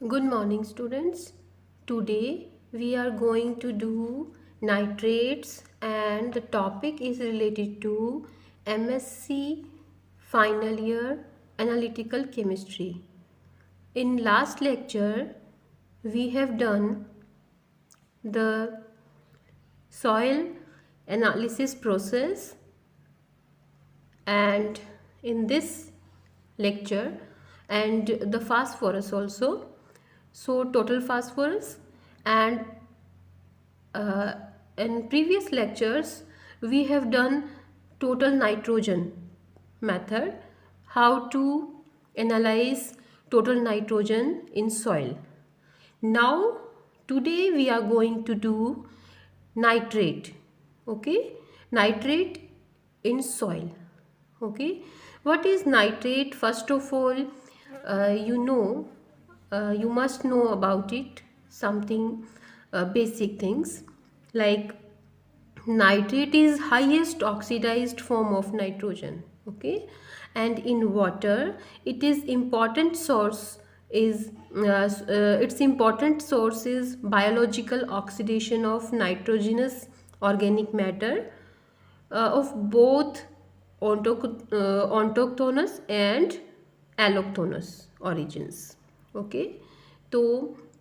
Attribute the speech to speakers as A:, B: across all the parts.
A: Good morning, students. Today we are going to do nitrates, and the topic is related to MSc final year analytical chemistry. In last lecture, we have done the soil analysis process, and in this lecture and the phosphorus also. So total phosphorus, and uh, in previous lectures we have done total nitrogen method, how to analyze total nitrogen in soil. Now today we are going to do nitrate. Okay, nitrate in soil. Okay, what is nitrate? First of all, you must know about it something, basic things like nitrate is highest oxidized form of nitrogen. Okay, and in water it is important source is its important source is biological oxidation of nitrogenous organic matter of both autochthonous and allochthonous origins. Okay, तो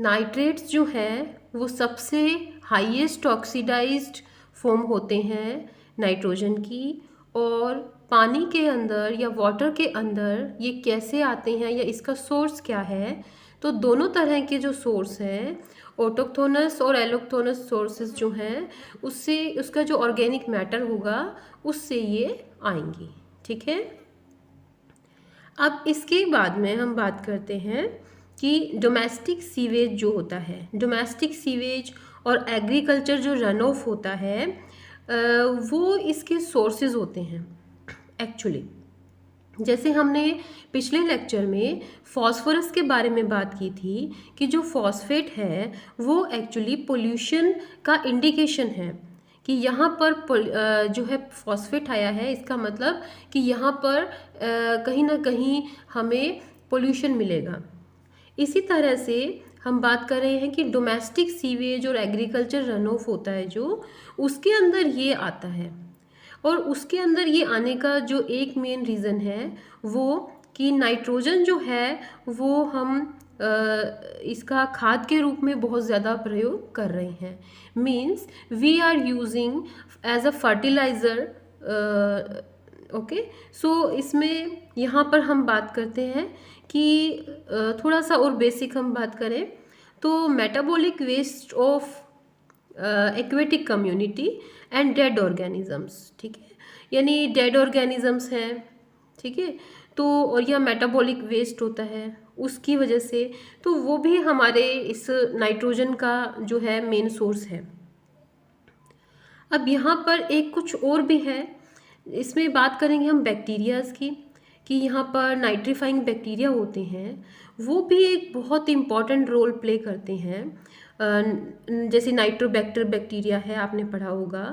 A: nitrates जो हैं वो सबसे highest oxidised form होते हैं nitrogen की, और पानी के अंदर या वाटर के अंदर ये कैसे आते हैं या इसका सोर्स क्या है, तो दोनों तरह के जो सोर्स हैं ऑटोक्थोनस और एलोक्थोनस सोर्सेज जो हैं उससे उसका जो ऑर्गेनिक मैटर होगा उससे ये आएंगी। ठीक है, अब इसके बाद में हम बात करते हैं कि डोमेस्टिक सीवेज जो होता है, डोमेस्टिक सीवेज और एग्रीकल्चर जो रन ऑफ होता है वो इसके सोर्सेज होते हैं एक्चुअली। जैसे हमने पिछले लेक्चर में फॉस्फोरस के बारे में बात की थी कि जो फॉस्फेट है वो एक्चुअली पोल्यूशन का इंडिकेशन है कि यहाँ पर जो है फॉस्फेट आया है, इसका मतलब कि यहाँ पर कहीं ना कहीं हमें पोल्यूशन मिलेगा। इसी तरह से हम बात कर रहे हैं कि डोमेस्टिक सीवेज और एग्रीकल्चर रन ऑफ होता है जो, उसके अंदर ये आता है, और उसके अंदर ये आने का जो एक मेन रीज़न है वो कि नाइट्रोजन जो है वो हम इसका खाद के रूप में बहुत ज़्यादा प्रयोग कर रहे हैं। Means we are using as a fertilizer. Okay, so इसमें यहाँ पर हम बात करते हैं कि थोड़ा सा और बेसिक हम बात करें तो metabolic waste of aquatic community and dead organisms. ठीक है, यानी डेड ऑर्गेनिजम्स हैं, ठीक है, तो और यह मेटाबॉलिक वेस्ट होता है उसकी वजह से, तो वो भी हमारे इस नाइट्रोजन का जो है मेन सोर्स है। अब यहाँ पर एक कुछ और भी है, इसमें बात करेंगे हम बैक्टीरियाज़ की कि यहाँ पर नाइट्रीफाइंग बैक्टीरिया होते हैं, वो भी एक बहुत इम्पॉर्टेंट रोल प्ले करते हैं। जैसे नाइट्रोबैक्टर बैक्टीरिया है, आपने पढ़ा होगा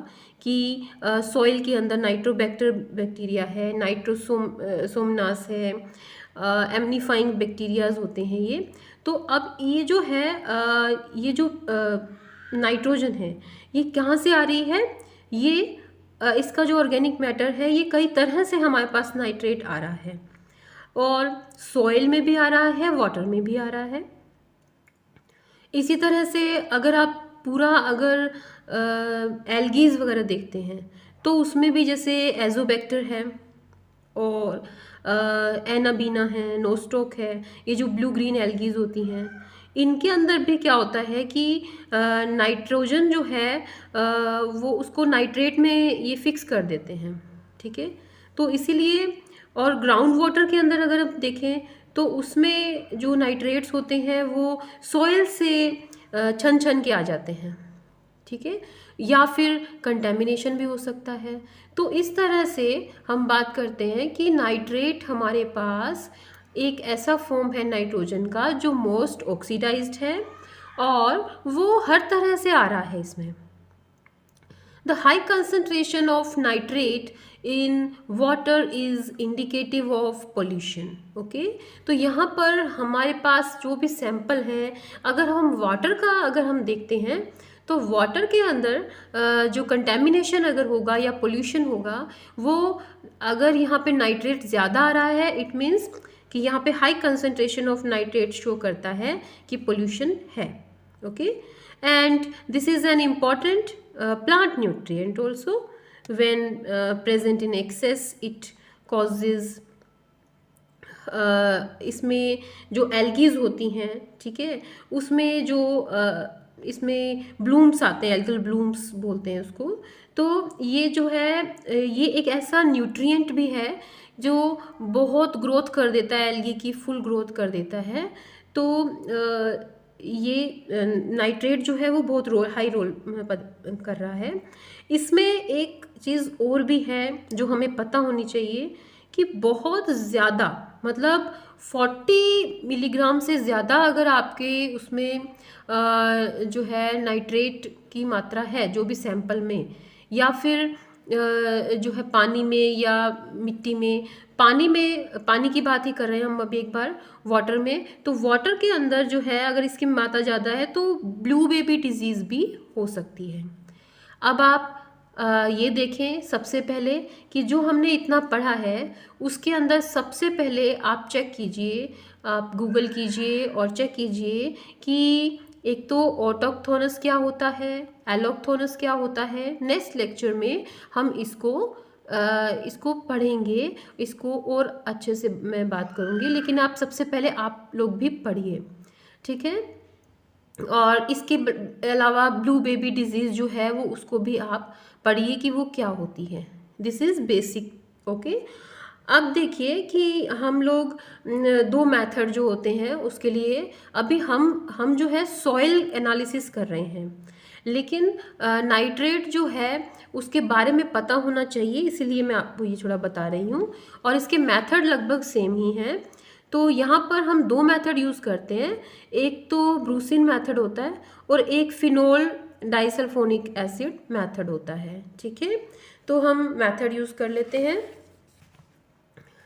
A: कि सॉइल के अंदर नाइट्रोबैक्टर बैक्टीरिया है, नाइट्रोसोमनास है, एमनीफाइंग बैक्टीरियाज होते हैं ये। तो अब ये जो है ये जो नाइट्रोजन है ये कहाँ से आ रही है, ये इसका जो ऑर्गेनिक मैटर है ये कई तरह से हमारे पास नाइट्रेट आ रहा है, और सॉइल में भी आ रहा है, वाटर में भी आ रहा है। इसी तरह से अगर आप पूरा अगर एल्गीज वगैरह देखते हैं तो उसमें भी जैसे एजोबैक्टर है और एनाबीना है, नोस्टोक है, ये जो ब्लू ग्रीन एल्गीज होती हैं, इनके अंदर भी क्या होता है कि नाइट्रोजन जो है वो उसको नाइट्रेट में ये फिक्स कर देते हैं। ठीक है, तो इसीलिए, और ग्राउंड वाटर के अंदर अगर आप देखें तो उसमें जो नाइट्रेट्स होते हैं वो सॉइल से छन छन के आ जाते हैं। ठीक है, या फिर कंटेमिनेशन भी हो सकता है। तो इस तरह से हम बात करते हैं कि नाइट्रेट हमारे पास एक ऐसा फॉर्म है नाइट्रोजन का जो मोस्ट ऑक्सीडाइज्ड है, और वो हर तरह से आ रहा है इसमें। The high concentration of nitrate in water is indicative of pollution. Okay, तो यहाँ पर हमारे पास जो भी सैंपल है, अगर हम वाटर का अगर हम देखते हैं तो वाटर के अंदर जो कंटेमिनेशन अगर होगा या पोल्यूशन होगा, वो अगर यहाँ पे नाइट्रेट ज़्यादा आ रहा है, इट मीन्स कि यहाँ पे high concentration of nitrate show करता है कि पोल्यूशन है. Okay, and this is an important plant nutrient also. When present in excess, it causes इसमें जो एल्गीज होती हैं, ठीक है, उसमें जो इसमें ब्लूम्स आते हैं, एल्गल ब्लूम्स बोलते हैं उसको. तो ये जो है ये एक ऐसा न्यूट्रिएंट भी है जो बहुत ग्रोथ कर देता है, एल्गी की फुल ग्रोथ कर देता है. तो ये नाइट्रेट जो है वो बहुत हाई रोल कर रहा है. इसमें एक चीज़ और भी है जो हमें पता होनी चाहिए कि बहुत ज़्यादा, मतलब 40 मिलीग्राम से ज़्यादा अगर आपके उसमें जो है नाइट्रेट की मात्रा है जो भी सैंपल में, या फिर जो है पानी में या मिट्टी में, पानी की बात ही कर रहे हैं हम अभी एक बार, वाटर में, तो वाटर के अंदर जो है अगर इसकी मात्रा ज़्यादा है तो ब्लू बेबी डिजीज़ भी हो सकती है. अब आप ये देखें सबसे पहले कि जो हमने इतना पढ़ा है उसके अंदर सबसे पहले आप चेक कीजिए, आप गूगल कीजिए और चेक कीजिए कि एक तो ऑटोक्थोनस क्या होता है, एलोक्थोनस क्या होता है. नेक्स्ट लेक्चर में हम इसको पढ़ेंगे, इसको और अच्छे से मैं बात करूँगी, लेकिन आप सबसे पहले आप लोग भी पढ़िए, ठीक है. और इसके अलावा ब्लू बेबी डिजीज़ जो है वो उसको भी आप पढ़िए कि वो क्या होती है. This is basic. ओके, अब देखिए कि हम लोग दो मेथड जो होते हैं उसके लिए अभी हम जो है सॉइल एनालिसिस कर रहे हैं, लेकिन नाइट्रेट जो है उसके बारे में पता होना चाहिए, इसीलिए मैं आपको ये थोड़ा बता रही हूँ. और इसके मेथड लगभग सेम ही हैं. तो यहाँ पर हम दो मेथड यूज़ करते हैं, एक तो ब्रूसिन मेथड होता है और एक फिनोल डाइसल्फोनिक एसिड मेथड होता है, ठीक है. तो हम मेथड यूज़ कर लेते हैं.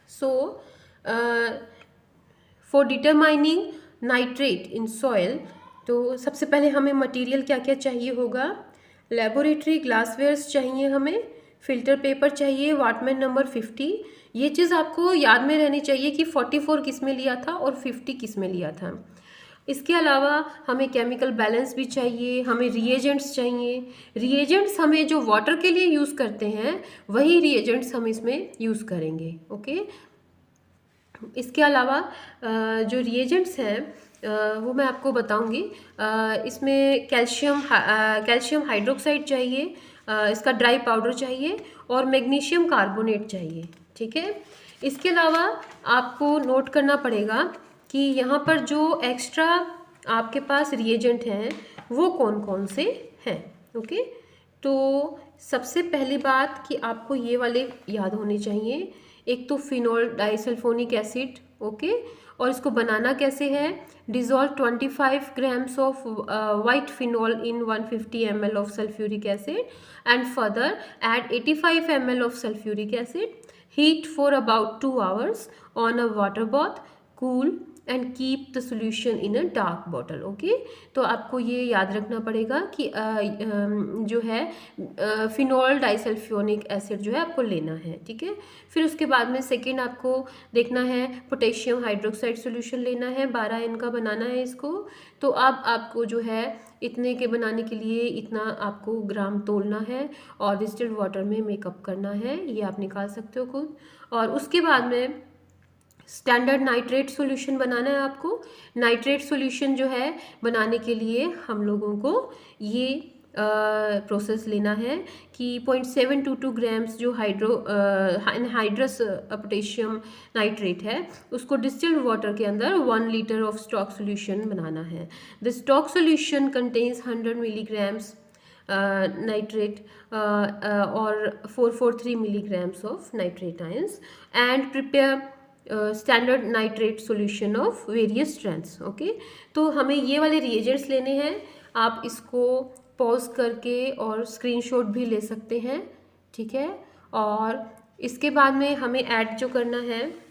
A: So for determining nitrate in soil, तो सबसे पहले हमें मटेरियल क्या क्या चाहिए होगा. लेबोरेटरी ग्लासवेयर्स चाहिए, हमें फिल्टर पेपर चाहिए, वाटमैन नंबर 50. ये चीज़ आपको याद में रहनी चाहिए कि 44 किस में लिया था और 50 किस में लिया था. इसके अलावा हमें केमिकल बैलेंस भी चाहिए, हमें रिएजेंट्स चाहिए. रिएजेंट्स हमें जो वाटर के लिए यूज़ करते हैं वही रिएजेंट्स हम इसमें यूज़ करेंगे. ओके, इसके अलावा जो रिएजेंट्स हैं वो मैं आपको बताऊंगी. इसमें कैल्शियम हाइड्रोक्साइड चाहिए, इसका ड्राई पाउडर चाहिए, और मैग्नीशियम कार्बोनेट चाहिए, ठीक है. इसके अलावा आपको नोट करना पड़ेगा कि यहाँ पर जो एक्स्ट्रा आपके पास रिएजेंट हैं वो कौन कौन से हैं. ओके, तो सबसे पहली बात कि आपको ये वाले याद होने चाहिए. एक तो फिनोल डाइसल्फोनिक एसिड, ओके, और इसको बनाना कैसे है. Dissolve 25 grams of white phenol in 150 ml of sulphuric acid and further add 85 ml of sulphuric acid. Heat for about 2 hours on a water bath, cool and keep the solution in a dark bottle. Okay, तो आपको ये याद रखना पड़ेगा कि जो है phenol डाइसल्फ्योनिक acid जो है आपको लेना है, ठीक है. फिर उसके बाद में सेकेंड आपको देखना है पोटेशियम हाइड्रोक्साइड सोल्यूशन लेना है, 12 N का बनाना है इसको. तो अब आपको जो है इतने के बनाने के लिए इतना आपको ग्राम तोलना है और डिस्टिल्ड वाटर में मेकअप करना है, ये आप निकाल सकते हो खुद. और उसके बाद में स्टैंडर्ड नाइट्रेट सॉल्यूशन बनाना है आपको. नाइट्रेट सॉल्यूशन जो है बनाने के लिए हम लोगों को ये प्रोसेस लेना है कि 0.722 ग्राम्स जो हाइड्रस पोटेशियम नाइट्रेट है उसको डिस्टिल्ड वाटर के अंदर 1 लीटर ऑफ स्टॉक सॉल्यूशन बनाना है. The stock solution contains 100 milligrams nitrate और 443 milligrams of nitrate ions and prepare standard nitrate solution of various strengths. Okay, तो हमें ये वाले रिएजेंट्स लेने हैं. आप इसको पॉज करके और स्क्रीनशॉट भी ले सकते हैं, ठीक है। और इसके बाद में हमें ऐड जो करना है,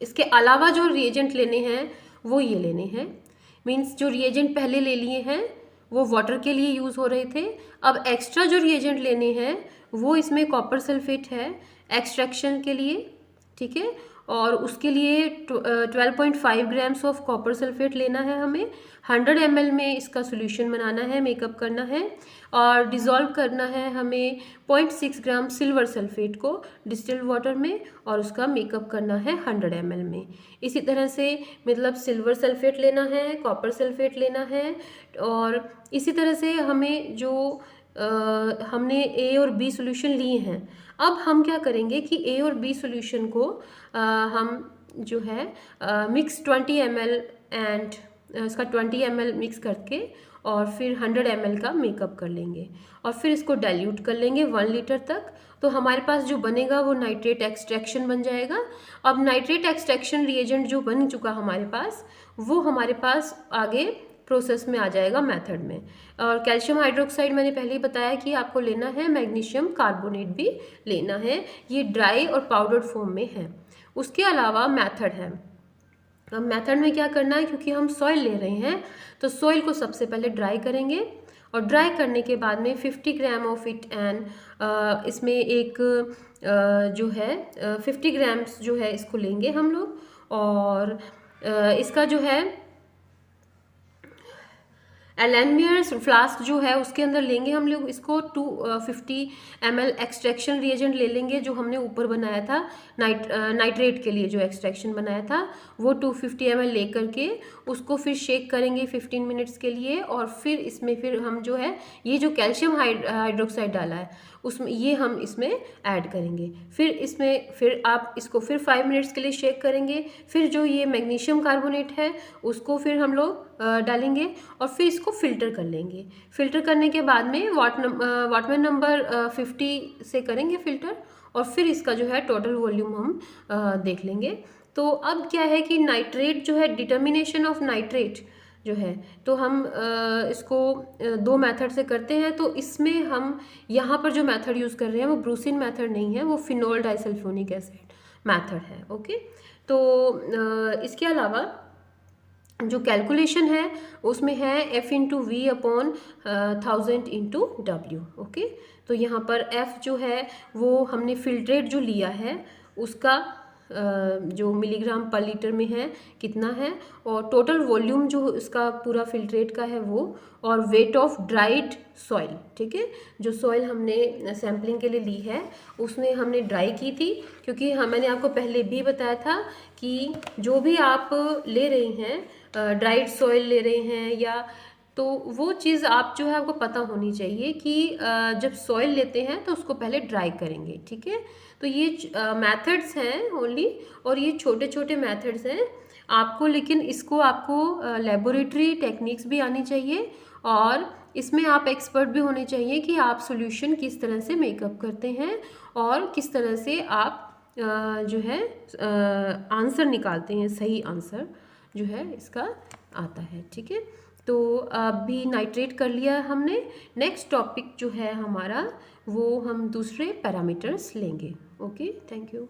A: इसके अलावा जो रिएजेंट लेने हैं वो ये लेने हैं। मीन्स जो रिएजेंट पहले ले लिए हैं वो वाटर के लिए यूज़ हो रहे थे, अब एक्स्ट्रा जो रिएजेंट लेने हैं वो इसमें कॉपर सल्फेट है एक्सट्रैक्शन के लिए, ठीक है। और उसके लिए 12.5 ग्राम्स ऑफ कॉपर सल्फेट लेना है हमें। 100 ml में इसका सोल्यूशन बनाना है, मेकअप करना है और डिज़ोल्व करना है हमें 0.6 ग्राम सिल्वर सल्फेट को डिस्टिल्ड वाटर में, और उसका मेकअप करना है 100 ml में। इसी तरह से मतलब सिल्वर सल्फेट लेना है, कॉपर सल्फेट लेना है, और इसी तरह से हमें जो हमने ए और बी सोल्यूशन लिए हैं, अब हम क्या करेंगे कि ए और बी सोल्यूशन को हम जो है मिक्स 20 ml एंड इसका 20 ml मिक्स करके और फिर 100 ml का मेकअप कर लेंगे और फिर इसको डाइल्यूट कर लेंगे 1 लीटर तक। तो हमारे पास जो बनेगा वो नाइट्रेट एक्सट्रैक्शन बन जाएगा। अब नाइट्रेट एक्सट्रैक्शन रिएजेंट जो बन चुका हमारे पास, वो हमारे पास आगे प्रोसेस में आ जाएगा मेथड में। और कैल्शियम हाइड्रोक्साइड मैंने पहले ही बताया कि आपको लेना है, मैग्नीशियम कार्बोनेट भी लेना है, ये ड्राई और पाउडर्ड फॉर्म में है। उसके अलावा मेथड है। अब मेथड में क्या करना है, क्योंकि हम सॉइल ले रहे हैं तो सॉइल को सबसे पहले ड्राई करेंगे और ड्राई करने के बाद में 50 ग्राम ऑफ इट एंड इसमें एक जो है 50 ग्राम्स जो है इसको लेंगे हम लोग, और इसका जो है एलैनमियर फ्लास्क जो है उसके अंदर लेंगे हम लोग इसको 250 ml एक्सट्रैक्शन रिएजेंट ले लेंगे, जो हमने ऊपर बनाया था नाइट्रेट के लिए जो एक्सट्रैक्शन बनाया था वो 250 ml ले करके उसको फिर शेक करेंगे 15 मिनट्स के लिए, और फिर इसमें फिर हम जो है ये जो कैल्शियम हाइड्रोक्साइड डाला है उसमें ये हम इसमें ऐड करेंगे। फिर इसमें फिर आप इसको फिर 5 मिनट्स के लिए शेक करेंगे, फिर जो ये मैग्नीशियम कार्बोनेट है उसको फिर हम लोग डालेंगे और फिर इसको फिल्टर कर लेंगे। फिल्टर करने के बाद में वाटमैन नंबर 50 से करेंगे फिल्टर, और फिर इसका जो है टोटल वॉल्यूम हम देख लेंगे। तो अब क्या है कि नाइट्रेट जो है, डिटर्मिनेशन ऑफ नाइट्रेट जो है, तो हम इसको 2 मेथड से करते हैं। तो इसमें हम यहाँ पर जो मेथड यूज़ कर रहे हैं वो ब्रूसिन मेथड नहीं है, वो फिनोल डाइसल्फोनिक एसिड मेथड है। ओके, तो इसके अलावा जो कैलकुलेशन है उसमें है F/V/1000/W। ओके, तो यहाँ पर F जो है वो हमने फिल्ट्रेट जो लिया है उसका जो मिलीग्राम पर लीटर में है कितना है, और टोटल वॉल्यूम जो इसका पूरा फिल्ट्रेट का है वो, और वेट ऑफ ड्राइड सॉइल, ठीक है। जो सॉइल हमने सैम्पलिंग के लिए ली है उसमें हमने ड्राई की थी, क्योंकि मैंने आपको पहले भी बताया था कि जो भी आप ले रहे हैं ड्राइड सॉइल ले रहे हैं या, तो वो चीज़ आप जो है आपको पता होनी चाहिए कि जब सॉइल लेते हैं तो उसको पहले ड्राई करेंगे, ठीक है। तो ये मेथड्स हैं ओनली, और ये छोटे छोटे मेथड्स हैं आपको, लेकिन इसको आपको लेबोरेटरी टेक्निक्स भी आनी चाहिए और इसमें आप एक्सपर्ट भी होने चाहिए कि आप सॉल्यूशन किस तरह से मेकअप करते हैं और किस तरह से आप जो है आंसर निकालते हैं, सही आंसर जो है इसका आता है, ठीक है। तो अभी नाइट्रेट कर लिया हमने। नेक्स्ट टॉपिक जो है हमारा वो हम दूसरे पैरामीटर्स लेंगे। Okay, thank you.